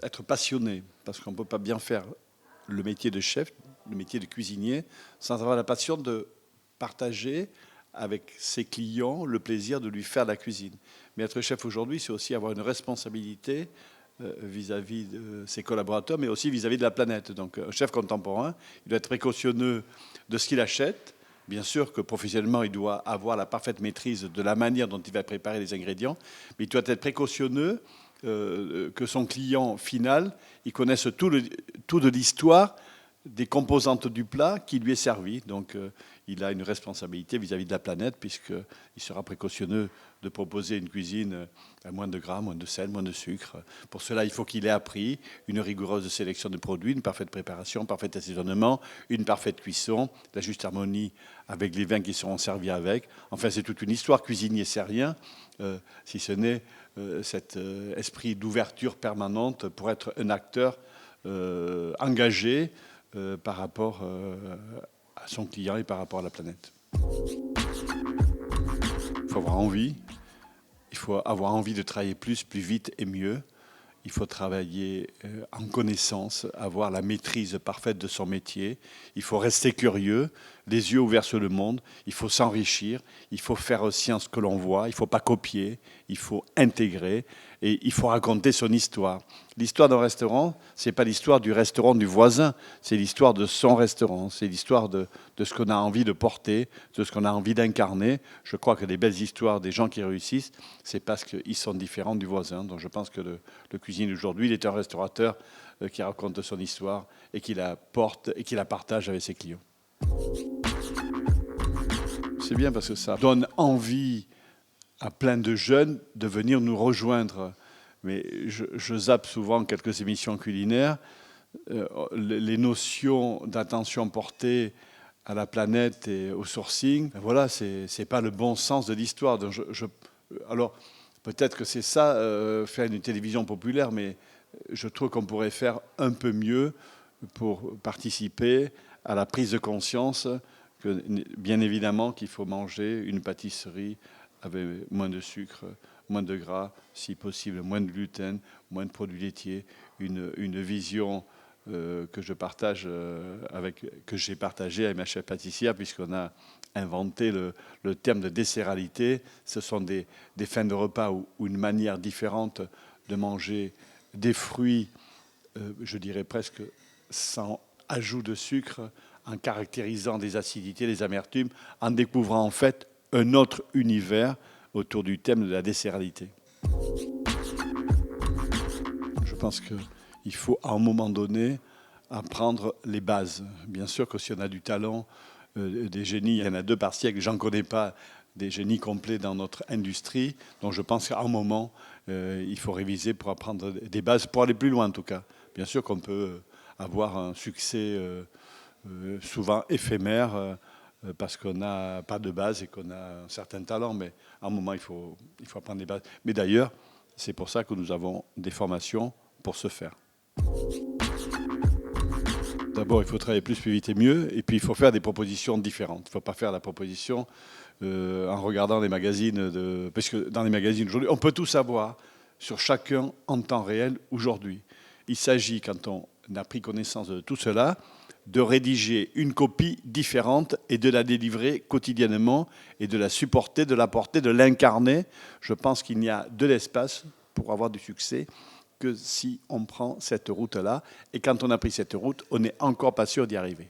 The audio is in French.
être passionné, parce qu'on ne peut pas bien faire le métier de chef, le métier de cuisinier, sans avoir la passion de partager avec ses clients le plaisir de lui faire la cuisine. Mais être chef aujourd'hui, c'est aussi avoir une responsabilité vis-à-vis de ses collaborateurs, mais aussi vis-à-vis de la planète. Donc un chef contemporain, il doit être précautionneux de ce qu'il achète. Bien sûr que professionnellement, il doit avoir la parfaite maîtrise de la manière dont il va préparer les ingrédients, mais il doit être précautionneux que son client final, il connaisse tout de l'histoire des composantes du plat qui lui est servi. Donc il a une responsabilité vis-à-vis de la planète, puisqu'il sera précautionneux de proposer une cuisine à moins de gras, moins de sel, moins de sucre. Pour cela, il faut qu'il ait appris une rigoureuse sélection de produits, une parfaite préparation, un parfait assaisonnement, une parfaite cuisson, la juste harmonie avec les vins qui seront servis avec. Enfin, c'est toute une histoire. Cuisinier, c'est rien, si ce n'est cet esprit d'ouverture permanente pour être un acteur engagé par rapport à son client et par rapport à la planète. Il faut avoir envie. Il faut avoir envie de travailler plus vite et mieux. Il faut travailler en connaissance, avoir la maîtrise parfaite de son métier. Il faut rester curieux, les yeux ouverts sur le monde. Il faut s'enrichir. Il faut faire science que l'on voit. Il ne faut pas copier. Il faut intégrer. Et il faut raconter son histoire. L'histoire d'un restaurant, ce n'est pas l'histoire du restaurant du voisin. C'est l'histoire de son restaurant. C'est l'histoire de ce qu'on a envie de porter, de ce qu'on a envie d'incarner. Je crois que les belles histoires des gens qui réussissent, c'est parce qu'ils sont différents du voisin. Donc je pense que le cuisinier d'aujourd'hui, il est un restaurateur qui raconte son histoire et qui la porte et qui la partage avec ses clients. C'est bien parce que ça donne envie à plein de jeunes de venir nous rejoindre. Mais je zappe souvent quelques émissions culinaires. Les notions d'attention portée à la planète et au sourcing, voilà, c'est pas le bon sens de l'histoire. Alors, peut-être que c'est ça, faire une télévision populaire, mais je trouve qu'on pourrait faire un peu mieux pour participer à la prise de conscience que, bien évidemment, qu'il faut manger une pâtisserie avec moins de sucre, moins de gras, si possible, moins de gluten, moins de produits laitiers, une vision que je partage que j'ai partagée avec ma chef pâtissière, puisqu'on a inventé le terme de desseralité. Ce sont des fins de repas ou une manière différente de manger des fruits, je dirais presque sans ajout de sucre, en caractérisant des acidités, des amertumes, en découvrant en fait un autre univers autour du thème de la desseralité. Je pense qu'il faut à un moment donné apprendre les bases. Bien sûr que si on a du talent, des génies, il y en a 2 par siècle, j'en connais pas des génies complets dans notre industrie, donc je pense qu'à un moment, il faut réviser pour apprendre des bases, pour aller plus loin en tout cas. Bien sûr qu'on peut avoir un succès souvent éphémère, parce qu'on n'a pas de base et qu'on a un certain talent, mais à un moment, il faut apprendre des bases. Mais d'ailleurs, c'est pour ça que nous avons des formations pour ce faire. D'abord, il faut travailler plus vite et mieux, et puis il faut faire des propositions différentes. Il ne faut pas faire la proposition en regardant les magazines, parce que dans les magazines aujourd'hui, on peut tout savoir sur chacun en temps réel aujourd'hui. Il s'agit, quand on a pris connaissance de tout cela, de rédiger une copie différente et de la délivrer quotidiennement et de la supporter, de la porter, de l'incarner. Je pense qu'il n'y a de l'espace pour avoir du succès que si on prend cette route-là. Et quand on a pris cette route, on n'est encore pas sûr d'y arriver.